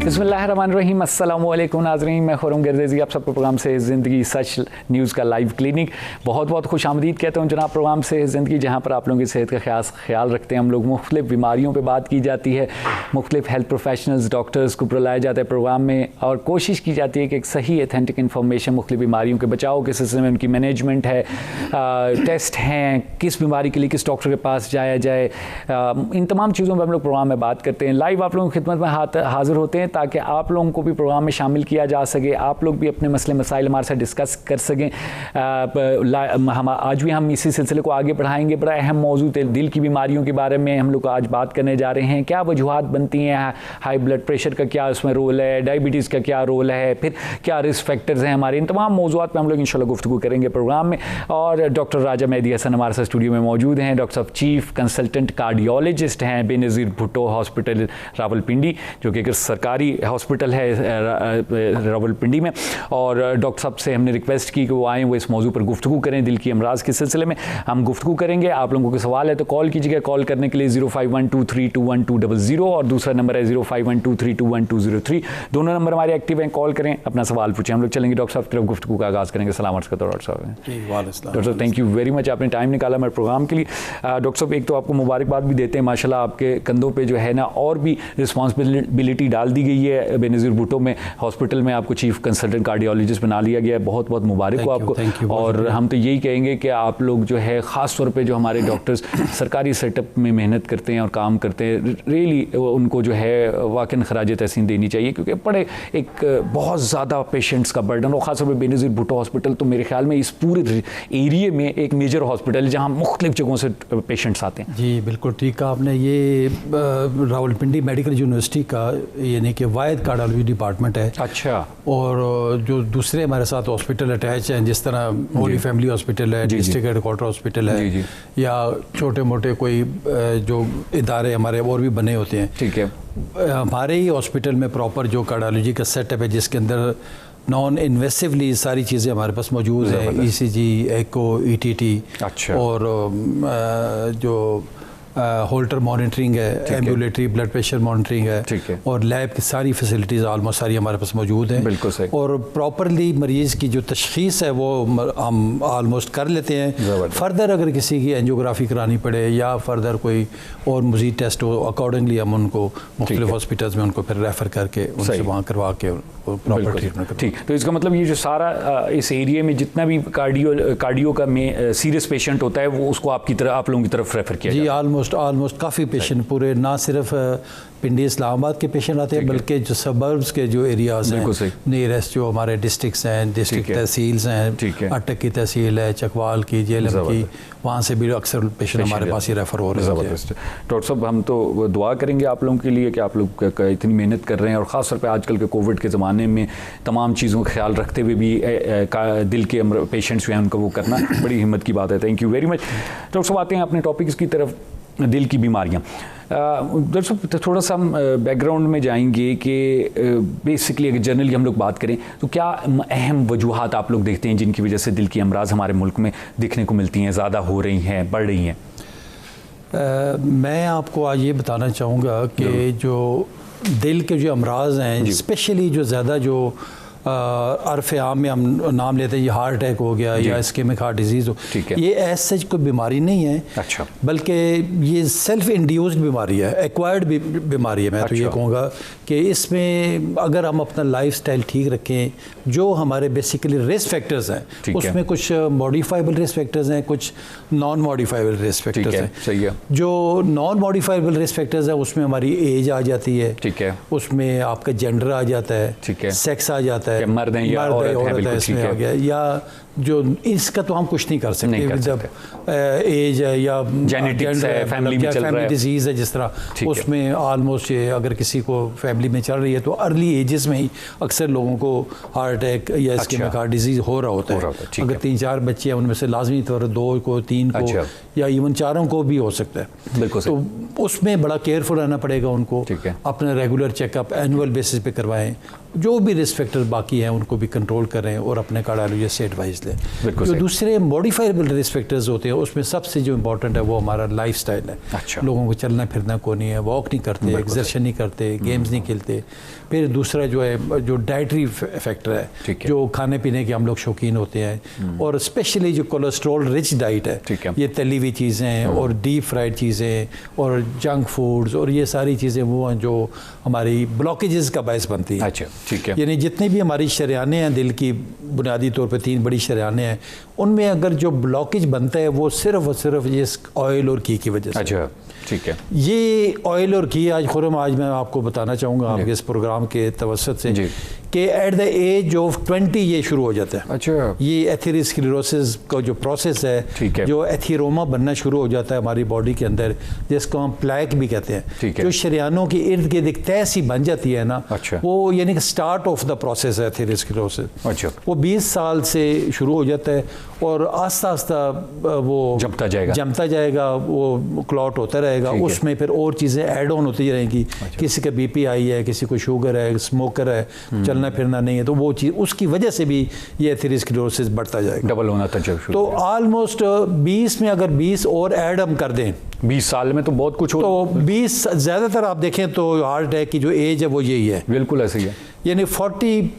बिस्मिल्लाहिर्रहमानिर्रहीम, अस्सलामु अलैकुम नाज़रीन, मैं खुर्रम गर्देज़ी आप सबको प्रोग्राम से ज़िंदगी सच न्यूज़ का लाइव क्लिनिक बहुत बहुत खुश आमदीद कहता हूँ जनाब। प्रोग्राम से ज़िंदगी जहाँ पर आप लोगों की सेहत का ख्याल रखते हैं हम लोग। मुख्तलिफ़ बीमारियों पर बात की जाती है, मुख्तलिफ़ हेल्थ प्रोफेशनल्स डॉक्टर्स को बुलाया जाता है प्रोग्राम में और कोशिश की जाती है कि एक सही एथेंटिक इन्फॉर्मेशन मुख्तलिफ़ बीमारियों के बचाव के सिलसिले में, उनकी मैनेजमेंट है, टेस्ट हैं, किस बीमारी के लिए किस डॉक्टर के पास जाया जाए, इन तमाम चीज़ों पर हम लोग प्रोग्राम में बात करते हैं। लाइव आप लोगों की खिदमत में हाजिर होते हैं ताकि आप लोगों को भी प्रोग्राम में शामिल किया जा सके, आप लोग भी अपने मसले मसाइल हमारे साथ डिस्कस कर सकें। हम आज भी हम इसी सिलसिले को आगे बढ़ाएंगे। बड़ा अहम मौजूद है, दिल की बीमारियों के बारे में हम लोग आज बात करने जा रहे हैं। क्या वजूहात बनती हैं, हाई ब्लड प्रेशर का क्या उसमें रोल है, डायबिटीज़ का क्या रोल है, फिर क्या रिस्क फैक्टर्स हैं हमारे, इन तमाम मौजूद पर हम लोग इंशाल्लाह गुफ्तगू करेंगे प्रोग्राम में। और डॉक्टर राजा मेहदी हसन हमारे साथ स्टूडियो में मौजूद हैं। डॉक्टर साहब चीफ कंसल्टेंट कार्डियोलॉजिस्ट हैं बेनज़ीर भुट्टो हॉस्पिटल रावलपिंडी, जो कि एक सरकारी हॉस्पिटल है रावलपिंडी में। और डॉक्टर साहब से हमने रिक्वेस्ट की कि वो आएँ, वो इस मौजू पर गुफ्तगू करें, दिल की अमराज के सिलसिले में हम गुफ्तगू करेंगे। आप लोगों के सवाल है तो कॉल कीजिएगा। कॉल करने के लिए 0512321200 और दूसरा नंबर है 0512321203। दोनों नंबर हमारे एक्टिव हैं, कॉल करें, अपना सवाल पूछें। हम लोग चलेंगे डॉक्टर साहब की तरफ, गुफ्तगू का आगाज़ करेंगे। सलाम अर्ज़ करता हूं डॉक्टर साहब। डॉक्टर साहब थैंक यू वेरी मच, आपने टाइम निकाला मेरे प्रोग्राम के लिए। डॉक्टर साहब एक तो आपको मुबारकबाद भी देते हैं, माशाल्लाह आपके कंधों पे जो है ना और भी रिस्पॉन्सिबिलिटी डाल दी गई है। बेनज़ीर भुट्टो में हॉस्पिटल में आपको चीफ कंसल्टेंट कार्डियोलॉजिस्ट बना लिया गया है, बहुत बहुत मुबारक हो आपको। और हम तो यही कहेंगे कि आप लोग जो है ख़ास तौर पे जो हमारे डॉक्टर्स सरकारी सेटअप में मेहनत करते हैं और काम करते हैं, रियली उनको जो है वाकई खराज तहसीन देनी चाहिए, क्योंकि बड़े एक बहुत ज़्यादा पेशेंट्स का बर्डन और ख़ास तौर पर बेनज़ीर भुट्टो हॉस्पिटल तो मेरे ख्याल में इस पूरे एरिए में एक मेजर हॉस्पिटल है जहाँ मुख्तलिफ जगहों से पेशेंट्स आते हैं। जी बिल्कुल ठीक कहा आपने। ये रावलपिंडी मेडिकल यूनिवर्सिटी का यानी कि वाहिद कार्डियोलॉजी डिपार्टमेंट है। अच्छा। और जो दूसरे हमारे साथ हॉस्पिटल अटैच हैं, जिस तरह होली फैमिली हॉस्पिटल है, डिस्ट्रिक्ट हेडक्वार्टर हॉस्पिटल है, या छोटे मोटे कोई जो इदारे हमारे और भी बने होते हैं। ठीक है। हमारे ही हॉस्पिटल में प्रॉपर जो कार्डियोलॉजी का सेटअप है, जिसके अंदर नॉन इन्वेसिवली सारी चीज़ें हमारे पास मौजूद हैं, ECG, एको, ETT। अच्छा। और जो होल्टर मॉनिटरिंग है, एम्बुलेटरी ब्लड प्रेशर मॉनिटरिंग है, और लैब की सारी फैसिलिटीज़ ऑलमोस्ट सारी हमारे पास मौजूद हैं। बिल्कुल सही। और प्रॉपरली मरीज़ की जो तशख़ीस है वो हम ऑलमोस्ट कर लेते हैं। फर्दर अगर किसी की एंजियोग्राफी करानी पड़े या फर्दर कोई और मज़ीद टेस्ट हो, अकॉर्डिंगली हम उनको मुख्तलिफ हॉस्पिटल्स में उनको फिर रेफ़र करके उनसे वहाँ करवा के प्रॉपर ट्रीटमेंट करते। ठीक, तो इसका मतलब ये जो सारा इस एरिया में जितना भी कार्डियो का सीरियस पेशेंट होता है वो उसको आपकी तरफ, आप लोगों की तरफ रेफ़र किया जाता है। ऑलमोस्ट काफ़ी पेशेंट पूरे ना सिर्फ पिंडी इस्लामाबाद के पेशेंट आते हैं, बल्कि जो सबर्ब्स के जो एरियाज़ हैं, नियरेस्ट जो हमारे डिस्ट्रिक्ट्स हैं, डिस्ट्रिक्ट तहसील्स हैं, अटक की तहसील है, चकवाल की, जेलम की, वहाँ से भी अक्सर पेशेंट हमारे पास ही रेफ़र हो रहे हैं। डॉक्टर साहब हम तो दुआ करेंगे आप लोगों के लिए कि आप लोग इतनी मेहनत कर रहे हैं, और ख़ास तौर पर आजकल के कोविड के ज़माने में तमाम चीज़ों का ख्याल रखते हुए भी दिल के पेशेंट्स जो हैं उनको वो करना बड़ी हिम्मत की बात है। Thank you very much. Doctor साहब आते हैं अपने टॉपिक्स की तरफ, दिल की बीमारियाँ। दरअसल थोड़ा सा हम बैकग्राउंड में जाएंगे कि बेसिकली अगर जनरली हम लोग बात करें तो क्या अहम वजूहात आप लोग देखते हैं जिनकी वजह से दिल की अमराज हमारे मुल्क में देखने को मिलती हैं, ज़्यादा हो रही हैं, बढ़ रही हैं? मैं आपको आज ये बताना चाहूँगा कि जो दिल के जो अमराज हैं, स्पेशली जो ज़्यादा जो अरफ़ आम में हम नाम लेते हैं, ये हार्ट अटैक हो गया या इस्केमिक हार्ट डिजीज़ हो, ये एज सच कोई बीमारी नहीं है। अच्छा। बल्कि ये सेल्फ इंड्यूस्ड बीमारी है, एक्वायर्ड बीमारी है। मैं तो ये कहूँगा कि इसमें अगर हम अपना लाइफस्टाइल ठीक रखें, जो हमारे बेसिकली रिस्क फैक्टर्स हैं, उसमें कुछ मॉडिफाइबल रिस्क फैक्टर्स हैं, कुछ नॉन मॉडिफाइबल रिस्क फैक्टर्स हैं। सही है। जो नॉन मॉडिफाइबल रिस्क फैक्टर्स हैं उसमें हमारी एज आ जाती है, ठीक है, उसमें आपका जेंडर आ जाता है, ठीक है, सेक्स आ जाता है, मर्द है या औरत है इसमें आ गया, या जो इसका तो हम कुछ नहीं कर सकते, जब एज है या जेनेटिक्स है, फैमिली डिजीज़ है जिस तरह, उसमें ऑलमोस्ट ये अगर किसी को फैमिली में चल रही है तो अर्ली एजेस में ही अक्सर लोगों को हार्ट अटैक या इस्केमिक हार्ट डिजीज़ हो रहा होता है। अगर 3-4 बच्चे हैं उनमें से लाजमी तौर पर 2 को 3 को या इवन 4 को भी हो सकता है। बिल्कुल। तो उसमें बड़ा केयरफुल रहना पड़ेगा उनको, अपना रेगुलर चेकअप एनुअल बेसिस पे करवाएं, जो भी रिस्क फैक्टर बाकी हैं उनको भी कंट्रोल करें और अपने कार्डियोलॉजिस्ट से एडवाइस लें। जो दूसरे मॉडिफाइबल रिस्क फैक्टर्स होते हैं उसमें सबसे जो इम्पोर्टेंट है वो हमारा लाइफस्टाइल है। अच्छा। लोगों को चलना फिरना को नहीं है, वॉक नहीं करते, एक्सरसाइज नहीं करते, गेम्स नहीं खेलते। फिर दूसरा जो है जो डाइटरी फैक्टर है, जो खाने पीने के हम लोग शौकीन होते हैं, और स्पेशली जो कोलेस्ट्रॉल रिच डाइट है, ये तली हुई चीज़ें और डीप फ्राइड चीज़ें और जंक फूड्स और ये सारी चीज़ें वो हैं जो हमारी ब्लॉकेजेस का बायस बनती है। अच्छा, ठीक है। यानी जितनी भी हमारी शरियानें हैं दिल की, बुनियादी तौर पर 3 बड़ी शरियानें हैं, उनमें अगर जो ब्लॉकेज बनता है वो सिर्फ और सिर्फ ये ऑयल और घी की वजह से। अच्छा, ठीक है। ये ऑयल और घी आज खुरम आज मैं आपको बताना चाहूँगा आपके इस प्रोग्राम के तवसत से कि एट द एज ऑफ 20 ये शुरू हो जाता है। अच्छा। ये एथेरोस्क्लेरोसिस का जो प्रोसेस है, जो एथीरोमा बनना शुरू हो जाता है हमारी बॉडी के अंदर, जिसको हम प्लैक भी कहते हैं, जो शरियानों के इर्द गिर्द एक तह सी बन जाती है ना, वो यानी कि स्टार्ट ऑफ द प्रोसेस है एथेरोस्क्लेरोसिस। अच्छा। वो 20 साल से शुरू हो जाता है और आस्ता आस्ता वो जमता जाएगा, वो क्लॉट होता रहेगा, उसमें फिर और चीज़ें ऐड ऑन होती रहेंगी। किसी का बीपी हाई है, किसी को शुगर है, स्मोकर है, चलना फिरना नहीं है, तो वो चीज़ उसकी वजह से भी ये एथेरोस्क्लेरोसिस बढ़ता जाएगा, डबल होना था जब। तो ऑलमोस्ट 20 में अगर 20 और ऐड हम कर दें 20 साल में तो बहुत कुछ हो। तो 20 ज़्यादातर आप देखें तो हार्ट अटैक की जो एज है वो यही है। बिल्कुल ऐसे ही है, यानी 40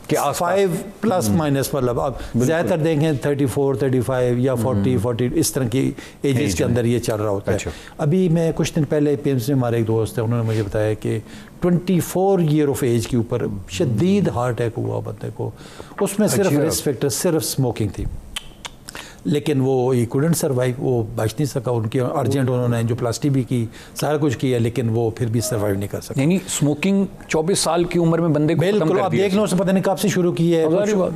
के 5 प्लस माइनस, मतलब आप ज़्यादातर देखें 34, 35 या 40 इस तरह की एजेस के अंदर ये चल रहा होता है। अभी मैं कुछ दिन पहले पेम्स में हमारे एक दोस्त है, उन्होंने मुझे बताया कि 24 ईयर ऑफ एज के ऊपर शदीद हार्ट अटैक हुआ बंदे को, उसमें सिर्फ रिस्क फैक्टर सिर्फ स्मोकिंग थी, लेकिन वो ही कुडंट सर्वाइव, वो बच नहीं सका। उनके अर्जेंट उन्होंने एंजियोप्लास्टी भी की, सारा कुछ किया, लेकिन वो फिर भी सर्वाइव नहीं कर सका। यानी स्मोकिंग 24 साल की उम्र में बंदे को खत्म कर दिया। आप देख लो, उससे पता नहीं कब से शुरू की है,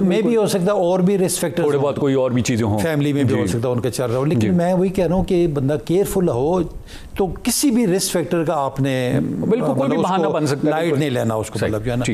मे भी हो सकता है और भी रिस्क फैक्टर थोड़े बहुत कोई और भी चीज़ें हों, फैमिली में भी हो सकता है उनका चल रहा हो, लेकिन मैं वही कह रहा हूँ कि बंदा केयरफुल हो, तो किसी भी रिस्क फैक्टर का आपने बिल्कुल कोई भी बहाना बन सकता है, लाइट नहीं लेना उसको, मतलब जो है ना।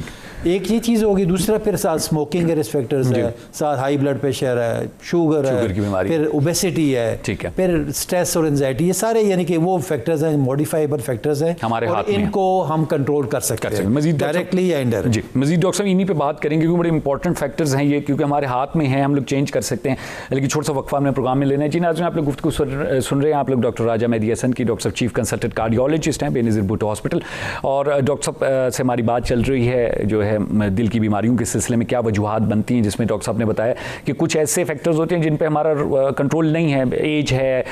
एक ये चीज़ होगी, दूसरा फिर साथ स्मोकिंग के रिस्क फैक्टर्स है, साथ हाई ब्लड प्रेशर है, शुगर है, फिर ओबेसिटी है, ठीक है, फिर स्ट्रेस और एंजाइटी, ये सारे यानी कि वो फैक्टर्स हैं, मॉडिफाइबल फैक्टर्स हैं हमारे हाथ में, इनको हम कंट्रोल कर सकते हैं मजीद डायरेक्टली या इनडायरेक्ट। जी, मजीद डॉक्टर साहब इन्हीं पे बात करेंगे क्योंकि बड़े इंपॉर्टेंट फैक्टर्स हैं ये, क्योंकि हमारे हाथ में हैं, हम लोग चेंज कर सकते हैं, लेकिन छोटा सा वक्फा हमने प्रोग्राम में लेना है। जी नाज़रीन, आप लोग गुफ्तगू सुन रहे हैं, आप लोग डॉक्टर राजा मेहदी हसन की, डॉक्टर साहब चीफ कंसल्टेंट कार्डियोलॉजिस्ट हैं बेनज़ीर भुट्टो हॉस्पिटल, और डॉक्टर साहब से हमारी बात चल रही है जो है दिल की बीमारियों के सिलसिले में क्या वजूहात बनती हैं, जिसमें डॉक्टर साहब ने बताया कि कुछ ऐसे फैक्टर्स होते हैं जिन पे हमारा कंट्रोल नहीं है, एज है,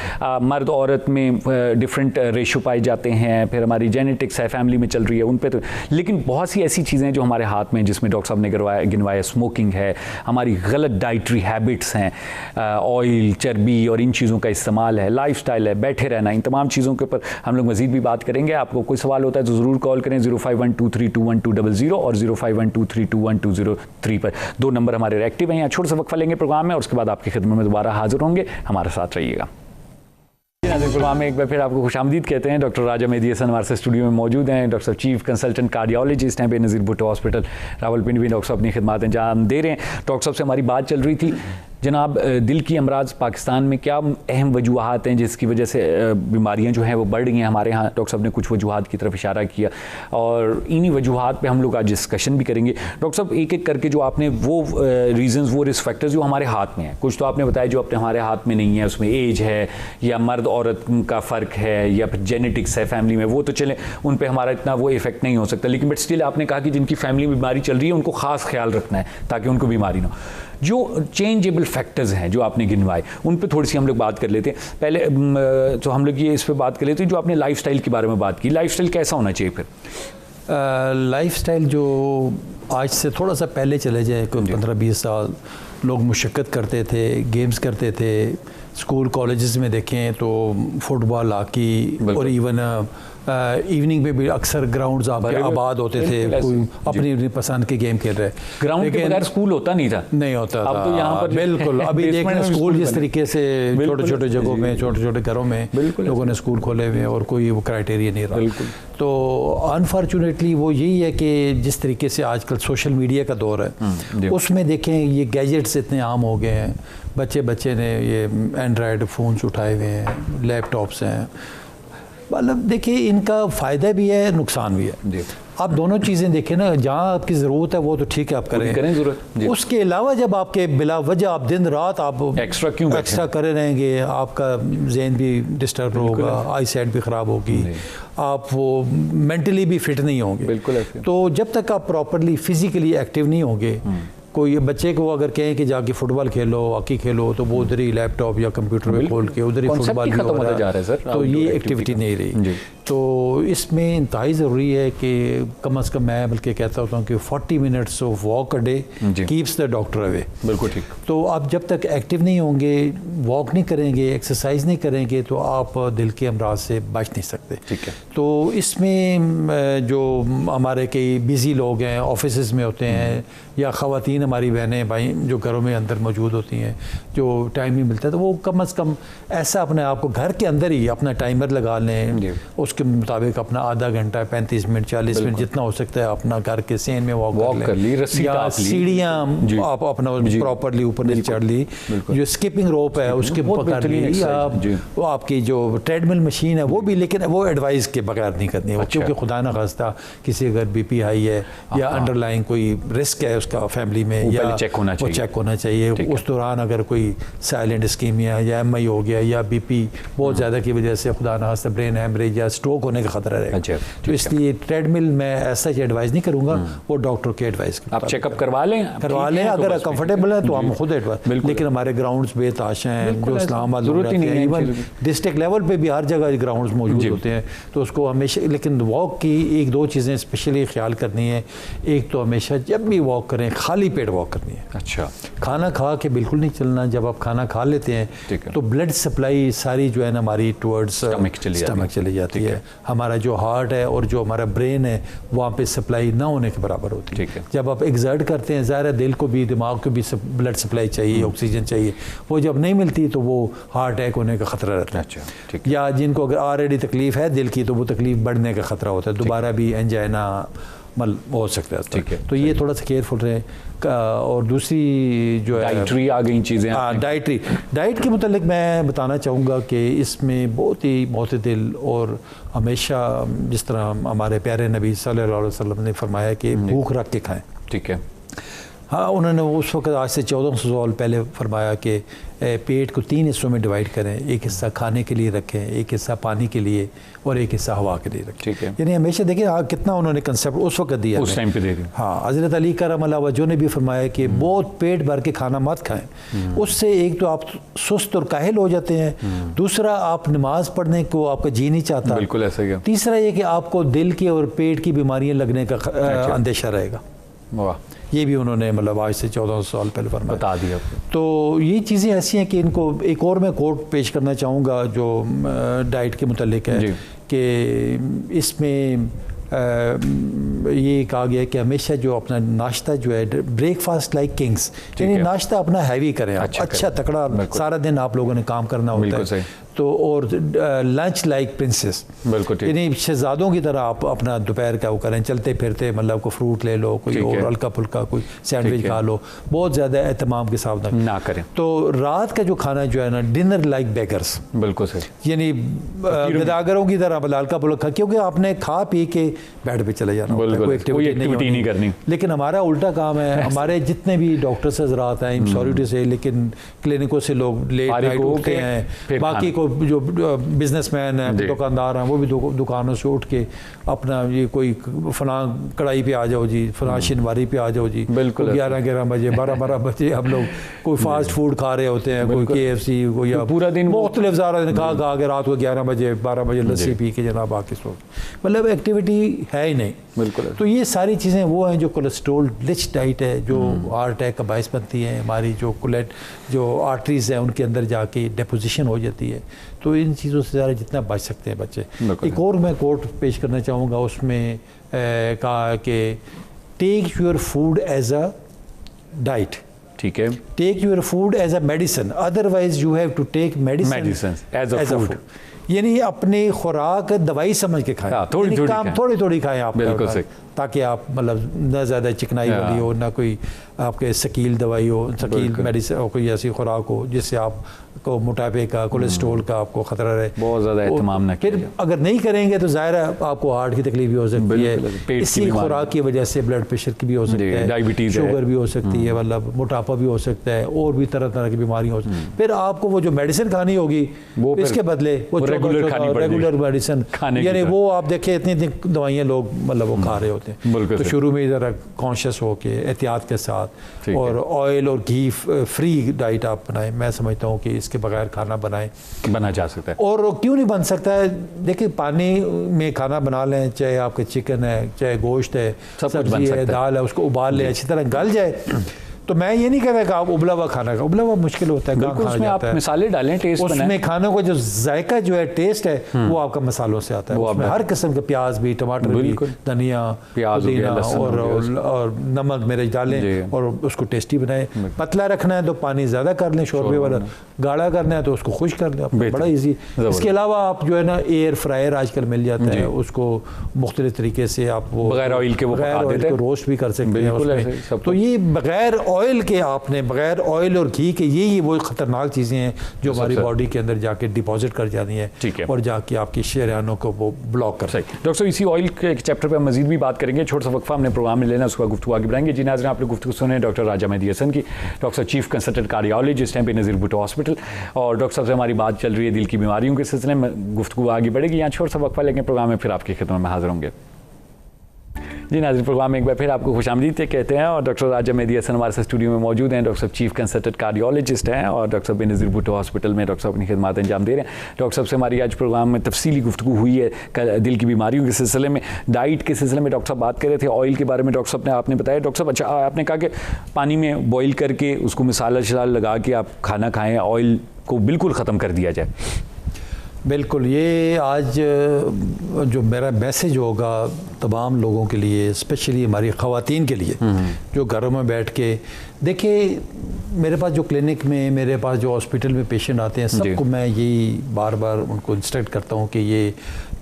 मर्द औरत में डिफरेंट रेशो पाए जाते हैं, फिर हमारी जेनेटिक्स है, फैमिली में चल रही है उन पे, तो लेकिन बहुत सी ऐसी चीज़ें जो हमारे हाथ में, जिसमें डॉक्टर साहब ने गिनवाया, स्मोकिंग है, हमारी गलत डाइटरी हैबिट्स हैं, ऑयल, चर्बी और इन चीज़ों का इस्तेमाल है, लाइफस्टाइल है, बैठे रहना, इन तमाम चीज़ों के ऊपर हम लोग मज़ीद भी बात करेंगे। आपको कोई सवाल होता है तो ज़रूर कॉल करें 0512321200 और 0512321203 पर, 2 नंबर हमारे एक्टिव हैं। यहाँ छोटा सा वक्फा लेंगे प्रोग्राम में और उसके बाद आपकी खिदमत में दोबारा हाजिर होंगे, हमारे साथ रहिएगा। प्रोग्राम में एक बार फिर आपको खुशामदीद कहते हैं। डॉक्टर राजा मेहदी हसन हमारे स्टूडियो में मौजूद हैं, डॉक्टर चीफ कंसल्टेंट कार्डियोलॉजिस्ट हैं बेनज़ीर भुट्टो हॉस्पिटल रावलपिंडी में। डॉक्टर साहब अपनी खिदमत अंजाम दे रहे हैं। डॉक्टर साहब से हमारी बात चल रही थी, जनाब दिल की अमराज पाकिस्तान में क्या अहम वजूहात हैं जिसकी वजह से बीमारियां जो हैं वो बढ़ रही हैं हमारे यहाँ। डॉक्टर साहब ने कुछ वजूहात की तरफ इशारा किया और इन्हीं वजूहात पे हम लोग आज डिस्कशन भी करेंगे। डॉक्टर साहब एक एक करके जो आपने वो रीजंस, वो रिस्क फैक्टर्स जो हमारे हाथ में हैं, कुछ तो आपने बताया जो अपने हमारे हाथ में नहीं है, उसमें एज है या मर्द औरत का फ़र्क है या फिर जेनेटिक्स है फैमिली में, वो तो चले उन पर हमारा इतना वो इफेक्ट नहीं हो सकता, लेकिन बट स्टिल आपने कहा कि जिनकी फैमिली में बीमारी चल रही है उनको ख़ास ख्याल रखना है ताकि उनको बीमारी ना हो। जो चेंजेबल फैक्टर्स हैं जो आपने गिनवाए उन पे थोड़ी सी हम लोग बात कर लेते हैं। पहले तो हम लोग ये इस पे बात कर लेते हैं जो आपने लाइफस्टाइल के बारे में बात की, लाइफस्टाइल कैसा होना चाहिए फिर? लाइफस्टाइल जो आज से थोड़ा सा पहले चले जाए, 15-20 साल लोग मुशक्क़त करते थे, गेम्स करते थे, स्कूल कॉलेजेस में देखें तो फुटबॉल, हॉकी और इवन इवनिंग में भी अक्सर ग्राउंड्स आबाद होते थे, कोई अपनी पसंद के गेम खेल रहे। ग्राउंड के बगैर स्कूल होता नहीं था, नहीं होता अब था। तो यहाँ पर बिल्कुल अभी देखना स्कूल जिस तरीके से छोटे छोटे जगहों में, छोटे छोटे घरों में लोगों ने स्कूल खोले हुए हैं और कोई वो क्राइटेरिया नहीं रहा। तो अनफॉर्चुनेटली वो यही है कि जिस तरीके से आजकल सोशल मीडिया का दौर है उसमें देखें ये गैजेट्स इतने आम हो गए हैं, बच्चे ने ये एंड्रॉयड फ़ोन्स उठाए हुए हैं, लैपटॉप्स हैं, मतलब देखिए इनका फ़ायदा भी है नुकसान भी है। आप दोनों चीज़ें देखें ना, जहाँ आपकी ज़रूरत है वो तो ठीक है आप करें ज़रूरत। उसके अलावा जब आपके बिला वजह आप दिन रात आप एक्स्ट्रा करे रहेंगे, आपका जहन भी डिस्टर्ब होगा, आई साइट भी ख़राब होगी, आप वो मेंटली भी फिट नहीं होंगे। बिल्कुल। तो जब तक आप प्रॉपरली फिजिकली एक्टिव नहीं होंगे, कोई बच्चे को अगर कहें कि जाके फुटबॉल खेलो, हॉकी खेलो, तो वो उधर ही लैपटॉप या कंप्यूटर में खोल के उधर ही फुटबॉल खत्म होता जा रहा है सर। तो ये एक्टिविटी नहीं रही। तो इसमें इंतहाई ज़रूरी है कि कम से कम मैं बल्कि कहता होता हूँ कि 40 minutes of walk a day keeps the doctor away. बिल्कुल ठीक। तो आप जब तक एक्टिव नहीं होंगे, वॉक नहीं करेंगे, एक्सरसाइज नहीं करेंगे, तो आप दिल के अमराज से बच नहीं सकते। ठीक है। तो इसमें जो हमारे कई बिज़ी लोग हैं, ऑफिस में होते हैं, या ख़वातीन हमारी बहनें भाई जो घरों में अंदर मौजूद होती हैं, जो टाइम नहीं मिलता, तो वो कम से कम ऐसा अपने आप को घर के अंदर ही अपना टाइमर लगा लें, उसके मुताबिक अपना आधा घंटा, 35 मिनट, 40 मिनट जितना हो सकता है अपना घर के सेन में वॉक कर ली, या सीढ़ियाँ आप अपना प्रॉपरली ऊपर नीचे चढ़ ली, जो स्किपिंग रोप है उसके पकड़ ली, या आपकी जो ट्रेडमिल मशीन है वो भी, लेकिन वो एडवाइस के बगैर नहीं करनी है, क्योंकि खुदा न खास्ता किसी अगर BP हाई है या अंडरलाइन कोई रिस्क है उसका फैमिली में, या वो चेक होना चाहिए। उस दौरान अगर कोई साइलेंट इस्कीमिया या MI हो गया, या BP बहुत ज़्यादा की वजह से खुदा न खास्ता ब्रेन हैमरेज या स्ट्रोक होने का खतरा रहेगा। तो इसलिए ट्रेडमिल मैं ऐसा एडवाइस नहीं करूँगा, वो डॉक्टर के एडवाइस आप चेकअप करवा लें अगर कंफर्टेबल है तो हम खुद एडवाइस। लेकिन हमारे ग्राउंड्स बेताश हैं, जो इस्लामाबाद जरूरत ही नहीं है, इवन डिस्ट्रिक्ट लेवल पे भी हर जगह ग्राउंड्स मौजूद होते हैं, तो उसको हमेशा, लेकिन वॉक की एक दो चीज़ें स्पेशली ख्याल करनी है। एक तो हमेशा जब भी वॉक करें खाली पेट वॉक करनी है। अच्छा। खाना खा के बिल्कुल नहीं चलना। जब आप खाना खा लेते हैं तो ब्लड सप्लाई सारी जो है ना हमारी टुवर्ड्स स्टमक चली जाती है। हमारा जो हार्ट है और जो हमारा ब्रेन है वहाँ पे सप्लाई ना होने के बराबर होती है। जब आप एग्जर्ट करते हैं, ज़ाहिर है दिल को भी दिमाग को भी ब्लड सप्लाई चाहिए, ऑक्सीजन चाहिए, वो जब नहीं मिलती तो वो हार्ट अटैक होने का खतरा रहता है। या जिनको अगर ऑलरेडी तकलीफ है दिल की, तो वो तकलीफ बढ़ने का खतरा होता है, दोबारा भी एंजाइना हो सकता है। ठीक है। तो ये थोड़ा सा केयरफुल रहे। और दूसरी जो है डाइटरी आ गई चीज़ें। डाइट के मुतालिक मैं बताना चाहूँगा कि इसमें बहुत ही मोतदिल और हमेशा जिस तरह हमारे प्यारे नबी सल्लल्लाहु अलैहि वसल्लम ने फरमाया कि भूख रख के खाएं। ठीक है। हाँ, उन्होंने उस वक्त आज से 1400 साल पहले फरमाया कि पेट को 3 हिस्सों में डिवाइड करें, एक हिस्सा खाने के लिए रखें, एक हिस्सा पानी के लिए और एक हिस्सा हवा के लिए रखें। ठीक है। यानी हमेशा देखिए कितना उन्होंने कंसेप्ट उस वक्त दिया, उस टाइम पे दे दिया। हाँ, हज़रत अली करमल्लाहु वजहू ने भी फरमाया कि बहुत पेट भर के खाना मत खाएं, उससे एक तो आप सुस्त और काहिल हो जाते हैं, दूसरा आप नमाज पढ़ने को आपका जी नहीं चाहता, बिल्कुल ऐसा ही, तीसरा ये कि आपको दिल की और पेट की बीमारियाँ लगने का अंदेशा रहेगा। वाह, ये भी उन्होंने मतलब आज से 1400 साल पहले फरमाया, बता दिया। तो ये चीज़ें ऐसी हैं कि इनको एक और मैं कोट पेश करना चाहूँगा जो डाइट के मुतालिक है कि इसमें ये कहा गया है कि हमेशा जो अपना नाश्ता जो है ब्रेकफास्ट लाइक किंग्स, यानी नाश्ता अपना हैवी करें, अच्छा तकड़ा, सारा दिन आप लोगों ने काम करना होता है तो, और लंच लाइक प्रिंसेस, बिल्कुल, यानी शहजादों की तरह आप अपना दोपहर का वो करें, चलते फिरते, मतलब कोई फ्रूट ले लो, कोई और हल्का फुल्का कोई सैंडविच खा लो, बहुत ज़्यादा एहतमाम के साथ ना करें। तो रात का जो खाना जो है ना डिनर लाइक बेगर्स, बिल्कुल सही, यानी गदागरों की तरह हल्का फुल्का, क्योंकि आपने खा पी के बेड पे चले जाना, कोई एक्टिविटी नहीं करनी। लेकिन हमारा उल्टा काम है, हमारे जितने भी डॉक्टर्स हजरात हैं, सॉरी टू से, लेकिन क्लिनिकों से लोग लेट नाइट उठते हैं, बाकी को जो बिजनेसमैन हैं, दुकानदार हैं, वो भी दुकानों से उठ के अपना ये कोई फलां कढ़ाई पे आ जाओ जी, फलां शिनवारी पे आ जाओ जी, बिल्कुल 11-11 बजे 12-12 बजे हम लोग कोई फास्ट फूड खा रहे होते हैं, कोई KFC, कोई पूरा दिन मुख्तलिफ ज़ारा खा के रात को 11 बजे 12 बजे लस्सी पी के जनाब आके सो, मतलब एक्टिविटी है ही नहीं। बिल्कुल। तो ये सारी चीज़ें वो हैं जो कोलेस्ट्रोल रिच डाइट है, जो हार्ट अटैक का बायस बनती है, हमारी जो आर्टरीज हैं उनके अंदर जाके डिपोजिशन हो जाती है। तो इन चीज़ों से ज़्यादा जितना बच सकते हैं बच्चे। एक और मैं कोट पेश करना चाहूँगा, उसमें कहा कि take your food as a diet. ठीक है। Take your food as a medicine, otherwise you have to take medicine as a food, यानी अपनी खुराक दवाई समझ के खाएं, थोड़ी थोड़ी खाएं आप, बिल्कुल सही, ताकि आप मतलब ना ज़्यादा चिकनाई वाली हो, ना कोई आपके शकील दवाई हो, शकील मेडिसिन हो, कोई ऐसी खुराक हो जिससे आपको मोटापे का, कोलेस्ट्रॉल का आपको ख़तरा रहे। बहुत ज़्यादा एहतमाम ना फिर अगर नहीं करेंगे तो ज़ाहिर है आपको हार्ट की तकलीफ भी हो सकती है, इसी खुराक की वजह से ब्लड प्रेशर की भी हो सकती है, डायबिटीज़, शुगर भी हो सकती है, मतलब मोटापा भी हो सकता है, और भी तरह तरह की बीमारियाँ हो सकती हैं। फिर आपको वो जो मेडिसिन खानी होगी वो इसके बदले वो रेगुलर मेडिसिन, यानी वो आप देखिए इतनी इतनी दवाइयाँ लोग मतलब वो खा रहे होते हैं। तो शुरू में ज़रा कॉन्शियस हो के एहतियात के साथ और ऑयल और घी फ्री डाइट आप बनाएं। मैं समझता हूँ कि इसके बगैर खाना बना जा सकता है। और क्यों नहीं बन सकता है? देखिए पानी में खाना बना लें, चाहे आपके चिकन है, चाहे गोश्त है, सब्जी है, दाल है, उसको उबाल लें, अच्छी तरह गल जाए। तो मैं ये नहीं कह रहा कि आप उबला हुआ खाना का, उबला हुआ मुश्किल होता है, उसमें आप मसाले डालें, टेस्ट बनाएं। उसमें खाने को जो जायका जो है, टेस्ट है, वो आपका मसालों से आता है। उसमें हर किस्म के प्याज भी, टमाटर भी, धनिया, पुदीना और नमक मिर्च डालें और उसको टेस्टी बनाएं। पतला रखना है तो पानी ज़्यादा कर लें, शोरबे वाला। गाढ़ा करना है तो उसको खुश कर दें, बड़ा ईजी। इसके अलावा आप जो है ना एयर फ्रायर आजकल मिल जाता है, उसको मुख्तलिफ तरीके से आप वो बगैर ऑयल के रोस्ट भी कर सकते हैं। तो ये बगैर ऑयल के, आपने बगैर ऑयल और घी के, ये वो खतरनाक चीज़ें हैं जो हमारी बॉडी के अंदर जाके डिपॉजिट कर जाती हैं और जाके आपकी शरीयानों को वो ब्लॉक कर सकती है। डॉक्टर साहब इसी ऑयल के चैप्टर पे हम मजीद भी बात करेंगे, छोटा सा वक्फा हमने प्रोग्राम में लेना, उसका गुफ्तगू आगे बढ़ाएंगे। जी नाज़रीन, आप लोग गुफ्तगू सुने डॉक्टर राजा मेहदी हसन की, डॉक्टर साहब चीफ कंसल्टेंट कार्डियोलॉजिस्ट हैं बेनज़ीर भुट्टो हॉस्पिटल, और डॉक्टर साहब से हमारी बात चल रही है दिल की बीमारियों के सिलसिले में। गुफ्तगू आगे बढ़ेगी, यहाँ छोटा सा वक्फा लेंगे, प्रोग्राम में फिर आपकी खिदमत में हाजिर होंगे। जी नाज़रीन, प्रोग्राम में एक बार फिर आपको खुशामदीद कहते हैं, और डॉक्टर राजा मेहदी हसन हमारे साथ स्टूडियो में मौजूद हैं। डॉक्टर साहब चीफ कंसल्टेंट कार्डियोलॉजिस्ट हैं और डॉक्टर साहब बेनज़ीर भुट्टो हॉस्पिटल में डॉक्टर साहब अपनी खिदमत अंजाम दे रहे हैं। डॉक्टर साहब से हमारी आज प्रोग्राम में तफसीली गुफ्तगू हुई है दिल की बीमारियों के सिलसिले में। डाइट के सिलसिले में डॉक्टर साहब बात कर रहे थे, ऑयल के बारे में डॉक्टर साहब ने आपने बताया। डॉक्टर साहब अच्छा आपने कहा कि पानी में बॉयल करके उसको मसाला शसाला लगा के आप खाना खाएँ, ऑयल को बिल्कुल ख़त्म कर दिया जाए। बिल्कुल, ये आज जो मेरा मैसेज होगा तमाम लोगों के लिए, स्पेशली हमारी ख़वातीन के लिए जो घरों में बैठ के, देखिए मेरे पास जो क्लिनिक में, मेरे पास जो हॉस्पिटल में पेशेंट आते हैं, सबको मैं यही बार बार उनको इंस्ट्रक्ट करता हूँ कि ये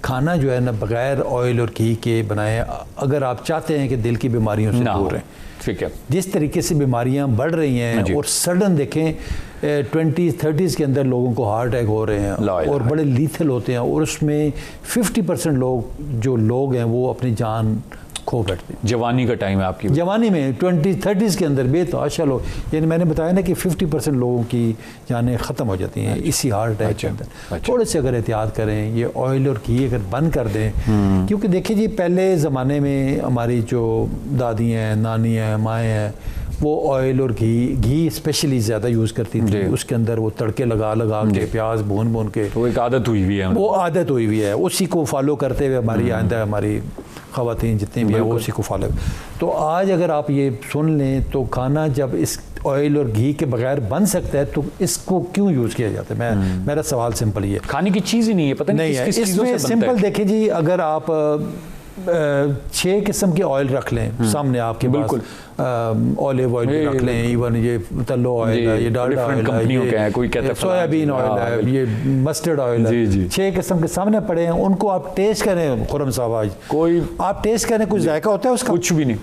खाना जो है ना बग़ैर ऑयल और घी के बनाएं, अगर आप चाहते हैं कि दिल की बीमारियों से दूर रहें। ठीक है, जिस तरीके से बीमारियां बढ़ रही हैं और सडन देखें 20-30s के अंदर लोगों को हार्ट अटैक हो रहे हैं और बड़े लीथल होते हैं, और उसमें 50% लोग हैं वो अपनी जान खो बैठते हैं। जवानी का टाइम है आपकी, जवानी में 20-30s के अंदर बेतहाशा लोग, यानी मैंने बताया ना कि 50% लोगों की जानें ख़त्म हो जाती हैं इसी हार्ट अटैक के अंदर। थोड़े से अगर एहतियात करें, ये ऑयल और घी अगर बंद कर दें, क्योंकि देखिए जी पहले ज़माने में हमारी जो दादी हैं, नानी हैं, माएँ हैं, वो ऑयल और घी स्पेशली ज़्यादा यूज़ करती थी। उसके अंदर वो तड़के लगा के, प्याज भून के, वो एक आदत हुई हुई है, वो आदत हुई हुई है, उसी को फॉलो करते हुए हमारी आइंदा हमारी ख़वातीन जितनी भी है वो उसी को फॉलो। तो आज अगर आप ये सुन लें तो खाना जब इस ऑयल और घी के बगैर बन सकता है तो इसको क्यों यूज़ किया जाता है? मेरा सवाल सिंपल ही है, खाने की चीज़ ही नहीं है, पता नहीं है इसमें। सिंपल देखिए जी, अगर आप 6 किस्म के ऑयल रख लें सामने आपके, बिल्कुल ऑलिव ऑयल रख लें, इवन ये तल्लो ऑयल है, ये डालडा ऑयल है, कोई कहता है सोयाबीन ऑयल है, ये मस्टर्ड ऑयल है, 6 किस्म के सामने पड़े हैं, उनको आप टेस्ट करें। खुरम साहब आज कोई आप टेस्ट करें, कुछ जायका होता है उसका? कुछ भी नहीं।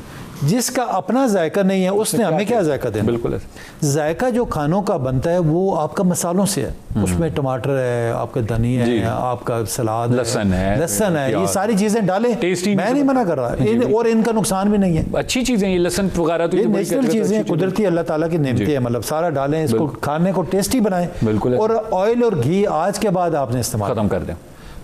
जिसका अपना जायका नहीं है उसने हमें क्या जायका देना? बिल्कुल, जायका जो खानों का बनता है वो आपका मसालों से है। उसमें टमाटर है, आपका धनिया है, आपका सलाद, लहसुन है, ये सारी चीजें डालें, टेस्टी। मैं नहीं मना कर रहा, और इनका नुकसान भी नहीं है, अच्छी चीजें ये लहसुन वगैरह तो नेचुरल चीजें, कुदरती अल्लाह ताला की नेमतें हैं, मतलब सारा डालें, इसको खाने को टेस्टी बनाएं। बिल्कुल, और ऑयल और घी आज के बाद आपने इस्तेमाल खत्म कर दें।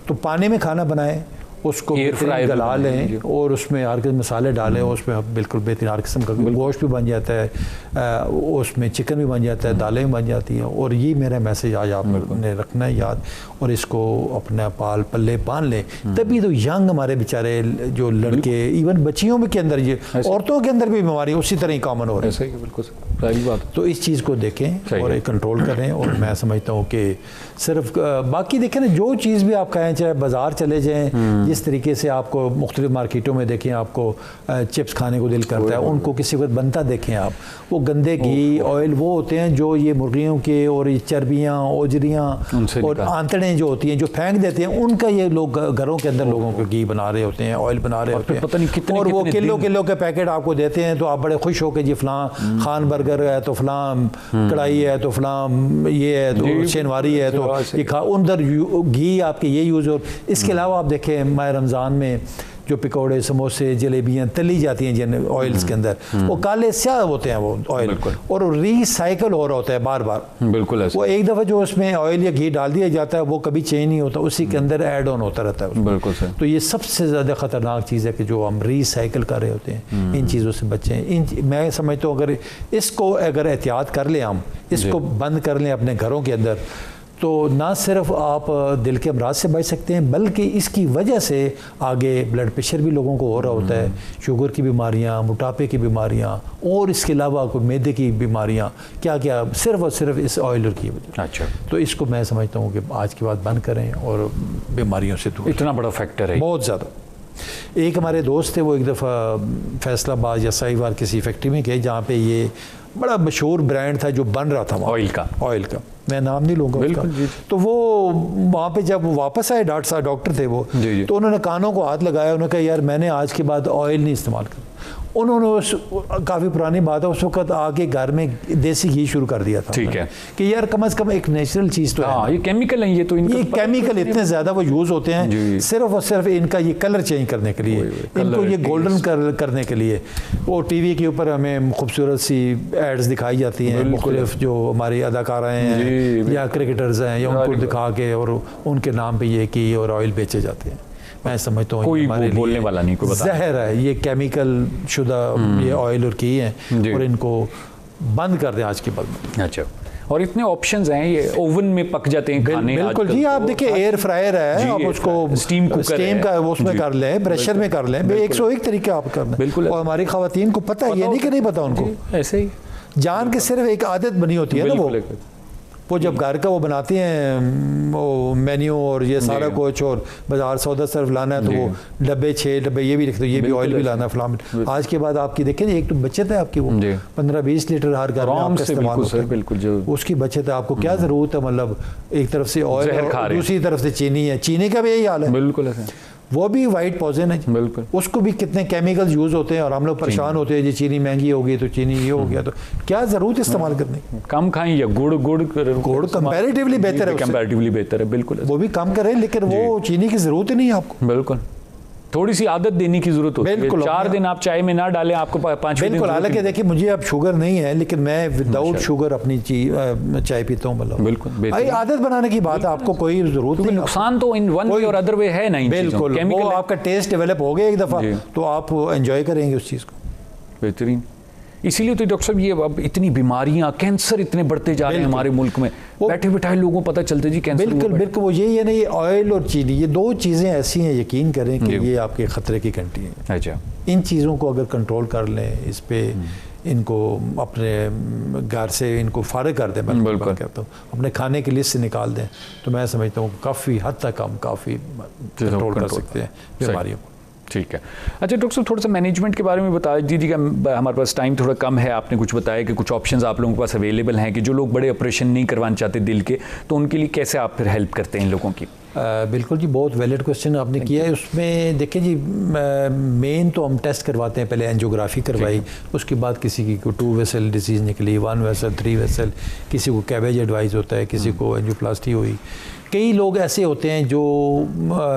तो पानी में खाना बनाएं, उसको गला लें और उसमें हर किस्म मसाले डालें, उसमें बिल्कुल बेहतरीन हर किस्म का गोश्त भी बन जाता है, उसमें चिकन भी बन जाता है, दालें भी बन जाती हैं। और ये मेरा मैसेज आज आपने रखना है याद, और इसको अपना पल्ले पान लें, तभी तो यंग हमारे बेचारे जो लड़के, इवन बच्चियों में के अंदर, ये औरतों के अंदर भी बीमारी उसी तरह ही कॉमन हो रही है। बिल्कुल। सारी बात। तो इस चीज़ को देखें और कंट्रोल करें। और मैं समझता हूँ कि सिर्फ बाकी देखें ना, जो चीज़ भी आप कहें, चाहे बाज़ार चले जाएँ, जिस तरीके से आपको मुख्तलिफ मार्केटों में देखें आपको चिप्स खाने को दिल करता है, उनको किसी वक्त बनता देखें आप, वो गंदे घी ऑयल वो होते हैं जो ये मुर्गियों के और ये चर्बियाँ ओजरियाँ और आंतड़ें जो होती हैं जो फेंक देते हैं, उनका ये लोग घरों के अंदर लोगों को घी बना रहे होते हैं, ऑयल बना रहे होते हैं, पता नहीं कितने और वो किलो के पैकेट आपको देते हैं। तो आप बड़े खुश हो के जी फलां खान बर्गर है तो फलां कढ़ाई है तो फलां ये है तो शेनवारी है तो ये खा, उधर घी आपके ये यूज़ हो। इसके अलावा आप देखें माह रमज़ान में जो पकौड़े समोसे जलेबियाँ तली जाती हैं जिन ऑयल्स के अंदर, वो काले स्याह होते हैं वो ऑयल, और रिसाइकल हो रहा होता है बार बार। बिल्कुल वो एक दफ़ा जो उसमें ऑयल या घी डाल दिया जाता है वो कभी चेंज नहीं होता, उसी के अंदर ऐड ऑन होता रहता है। बिल्कुल सर। तो ये सबसे ज़्यादा ख़तरनाक चीज़ है कि जो हम रिसाइकल कर रहे होते हैं, इन चीज़ों से बचें। मैं समझता हूँ अगर इसको एहतियात कर लें, हम इसको बंद कर लें अपने घरों के अंदर, तो ना सिर्फ आप दिल के अमराज से बच सकते हैं, बल्कि इसकी वजह से आगे ब्लड प्रेशर भी लोगों को हो रहा होता है, शुगर की बीमारियां, मोटापे की बीमारियां, और इसके अलावा कोई मैदे की बीमारियां, क्या क्या सिर्फ और सिर्फ इस ऑयल की वजह। अच्छा, तो इसको मैं समझता हूँ कि आज के बाद बंद करें और बीमारियों से दूर। इतना बड़ा फैक्टर है, बहुत ज़्यादा। एक हमारे दोस्त थे, वो एक दफ़ा फैसलाबाद या साहिवाल किसी फैक्ट्री में गए जहाँ पे ये बड़ा मशहूर ब्रांड था जो बन रहा था ऑयल का, मैं नाम नहीं लूँगा उसका। तो वो वहाँ पे जब वापस आए, डॉक्टर थे वो, तो उन्होंने कानों को हाथ लगाया, उन्होंने कहा यार मैंने आज के बाद ऑयल नहीं इस्तेमाल करना। उन्होंने काफ़ी पुरानी बात है, उस वक्त आके घर में देसी घी शुरू कर दिया था। ठीक है कि यार कम से कम एक नेचुरल चीज़ तो है, ये केमिकल है, ये केमिकल इतने ज़्यादा वो यूज़ होते हैं सिर्फ और सिर्फ इनका ये कलर चेंज करने के लिए, इनको ये गोल्डन करने के लिए। वो टीवी के ऊपर हमें खूबसूरत सी एड्स दिखाई जाती हैं, मुख्तलिफ जो हमारी अदाकाराएँ हैं या क्रिकेटर्स हैं, या उनको दिखा के और उनके नाम पे ये की और ऑयल बेचे जाते हैं। मैं समझता हूँ कोई बोलने वाला नहीं, कोई जहर है, ये केमिकल शुदा ये ऑयल और की हैं, और इनको बंद कर दें आज के बाद में। अच्छा, और इतने ऑप्शंस हैं, ये ओवन में पक जाते हैं खाने। बिल्कुल जी, आप देखिए एयर फ्रायर है, आप उसको स्टीम का उसमें कर लें, प्रेशर में कर लें, 101 तरीके आप कर लें। बिल्कुल, और हमारी ख़वातीन को पता है, ये नहीं कि नहीं पता उनको, ऐसे ही जान के सिर्फ एक आदत बनी होती है ना, वो जब घर का वो बनाती हैं वो मेन्यू और ये सारा कुछ, और बाजार सौदा सिर्फ लाना है तो वो डब्बे 6 डब्बे ये भी लिखते, ये भी ऑयल भी लाना है फलां। आज के बाद आपकी देखें एक तो बचत है आपकी, वो 15-20 लीटर हर घर में आपका इस्तेमाल होता है, बिल्कुल उसकी बचत है। आपको क्या ज़रूरत है, मतलब एक तरफ से ऑयल, दूसरी तरफ से चीनी है, चीनी का भी यही हाल है, बिल्कुल वो भी वाइट पॉइजन है, बिल्कुल उसको भी कितने केमिकल्स यूज़ होते हैं, और हम लोग परेशान होते हैं जी चीनी महंगी हो गई तो चीनी ये हो गया, तो क्या ज़रूरत इस्तेमाल करने की। कम खाएं या गुड़ कंपैरेटिवली बेहतर है, कंपैरेटिवली बेहतर है, बिल्कुल वो भी कम करें, लेकिन वो चीनी की ज़रूरत ही नहीं है आपको। बिल्कुल, थोड़ी सी आदत देने की जरूरत होती है। 4 दिन आप चाय में ना डालें, आपको 5 दिन। बिल्कुल, हालांकि देखिए मुझे अब शुगर नहीं है, लेकिन मैं विदाउट शुगर अपनी चाय पीता हूँ, मतलब बिल्कुल आदत बनाने की बात है, आपको कोई जरूरत नहीं। नुकसान तो इन वन वे और अदर वे है नहीं, बिल्कुल वो आपका टेस्ट डेवलप हो गया एक दफ़ा, तो आप एंजॉय करेंगे उस चीज़ को। बेहतरीन, इसीलिए तो डॉक्टर साहब ये अब इतनी बीमारियां, कैंसर इतने बढ़ते जा रहे हैं हमारे मुल्क में, बैठे बिठाए लोगों को पता चलते जी कैंसर। बिल्कुल वो यही है ना, ये ऑयल और चीनी, ये 2 चीज़ें ऐसी हैं, यकीन करें कि ये आपके ख़तरे की घंटी हैं। अच्छा, इन चीज़ों को अगर कंट्रोल कर लें, इस पे इनको अपने घर से इनको फारिग कर दें, मैं बात करता हूँ, अपने खाने की लिस्ट से निकाल दें, तो मैं समझता हूँ काफ़ी हद तक हम काफ़ी कंट्रोल कर सकते हैं बीमारियों को। ठीक है। अच्छा डॉक्टर साहब, थोड़ा सा मैनेजमेंट के बारे में बता दीजिएगा, हमारे पास टाइम थोड़ा कम है। आपने कुछ बताया कि कुछ ऑप्शंस आप लोगों के पास अवेलेबल हैं कि जो लोग बड़े ऑपरेशन नहीं करवाना चाहते दिल के, तो उनके लिए कैसे आप फिर हेल्प करते हैं इन लोगों की? बिल्कुल जी, बहुत वैलिड क्वेश्चन आपने किया है। उसमें देखिए जी, मेन तो हम टेस्ट करवाते हैं, पहले एंजियोग्राफी करवाई, उसके बाद किसी की को 2 वेसल डिजीज़ निकली, 1 वेसल 3 वेसल, किसी को कैबेज एडवाइस होता है, किसी को एंजियोप्लास्टी हुई। कई लोग ऐसे होते हैं जो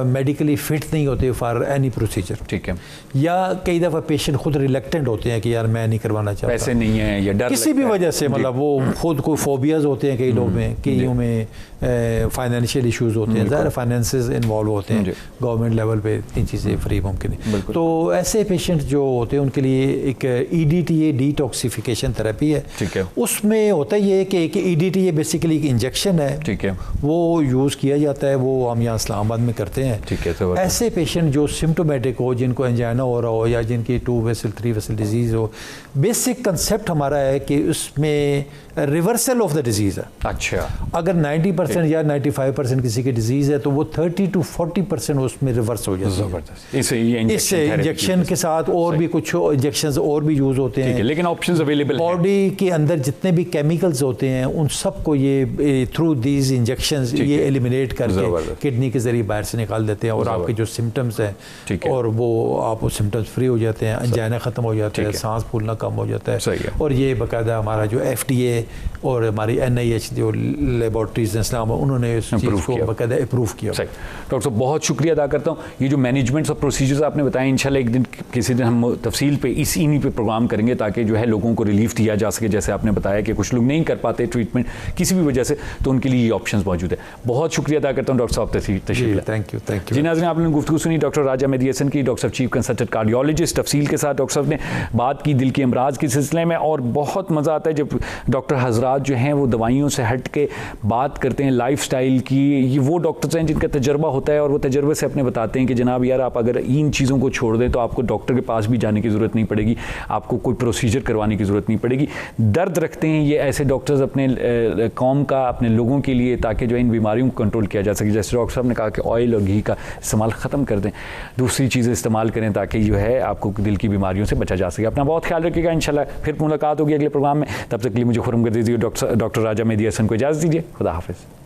मेडिकली फिट नहीं होते फॉर एनी प्रोसीजर, ठीक है, या कई दफ़ा पेशेंट खुद रिलेक्टेंट होते हैं कि यार मैं नहीं करवाना चाहता, पैसे नहीं है या डर किसी भी वजह से, मतलब वो खुद को फोबियाज होते हैं कई लोग में, कईयों में फाइनेंशियल इश्यूज़ होते हैं, ज़्यादा फाइनेंसेस इन्वॉल्व होते हैं, गवर्नमेंट लेवल पे इन चीज़ें फ्री मुमकिन है। तो ऐसे पेशेंट जो होते हैं उनके लिए एक EDTA डिटॉक्सिफिकेशन थेरेपी है, ठीक है। उसमें होता ये कि एक EDTA बेसिकली एक इंजेक्शन है, ठीक है, वो यूज़ किया जाता है वो हम यहाँ इस्लामाबाद में करते हैं। ठीक है। तो ऐसे पेशेंट जो सिम्टोमेटिक हो, जिनको एंजाइना हो रहा हो या जिनकी 2 वेसल 3 वेसल डिजीज़ हो, बेसिक कंसेप्ट हमारा है कि उसमें रिवर्सल ऑफ द डिजीज़ है। अच्छा, अगर 90% या 95% किसी की डिजीज़ है तो वो 30 to 40% उसमें रिवर्स हो जाती है। ज़बरदस्त। इससे इंजेक्शन के साथ और भी कुछ इंजेक्शन और भी यूज़ होते हैं, लेकिन ऑप्शंस अवेलेबल हैं। बॉडी के अंदर जितने भी केमिकल्स होते हैं उन सबको ये थ्रू दीज इंजेक्शंस ये एलिमिनेट करके किडनी के जरिए बाहर से निकाल देते हैं और आपके जो सिम्टम्स हैं और वो आप वो सिम्टम्स फ्री हो जाते हैं, अंजाइना ख़त्म हो जाता है, सांस फूलना कम हो जाता है। और ये बाकायदा हमारा जो FDA और हमारी NIH जो लेबॉर्ट्रीज इस्लाम उन्होंने इस चीज़ को बाकायदा अप्रूव किया। डॉक्टर साहब बहुत शुक्रिया अदा करता हूँ। ये जो मैनेजमेंट्स और प्रोसीजर्स आपने बताया, इंशाल्लाह एक दिन किसी दिन हम तफसील पे इन्हीं पे प्रोग्राम करेंगे ताकि जो है लोगों को रिलीफ दिया जा सके। जैसे आपने बताया कि कुछ लोग नहीं कर पाते ट्रीटमेंट किसी भी वजह से, तो उनके लिए ये ऑप्शंस मौजूद है। बहुत शुक्रिया अदा करता हूँ डॉक्टर साहब तशरीफ। Thank you. जी नाज़रीन, आपने गुफ्तगू सुनी डॉक्टर राजा मेहदी हसन की, डॉक्टर साहब चीफ कंसल्टेंट कार्डियोलॉजिस्ट। तफसील के साथ डॉक्टर साहब ने बात की दिल के अमराज के सिलसिले में, और बहुत मज़ा आता है जब डॉक्टर हजरात जो हैं वो दवाइयों से हट के बात करते हैं लाइफस्टाइल की। ये वो डॉक्टर्स हैं जिनका तजर्बा होता है और वो तजर्बे से अपने बताते हैं कि जनाब यार आप अगर इन चीज़ों को छोड़ दें तो आपको डॉक्टर के पास भी जाने की ज़रूरत नहीं पड़ेगी, आपको कोई प्रोसीजर करवाने की ज़रूरत नहीं पड़ेगी। दर्द रखते हैं ये ऐसे डॉक्टर्स अपने कौम का, अपने लोगों के लिए, ताकि जो इन बीमारियों को कंट्रोल किया जा सके। जैसे डॉक्टर साहब ने कहा कि ऑयल और घी का इस्तेमाल ख़त्म कर दें, दूसरी चीज़ें इस्तेमाल करें ताकि जो है आपको दिल की बीमारियों से बचा जा सके। अपना बहुत ख्याल रखिएगा। इंशाल्लाह फिर मुलाकात होगी अगले प्रोग्राम में। तब तक के लिए मुझे खुरम कर दीजिए डॉक्टर राजा मेहदी हसन को इजाज़त दीजिए। खुदा हाफिज़।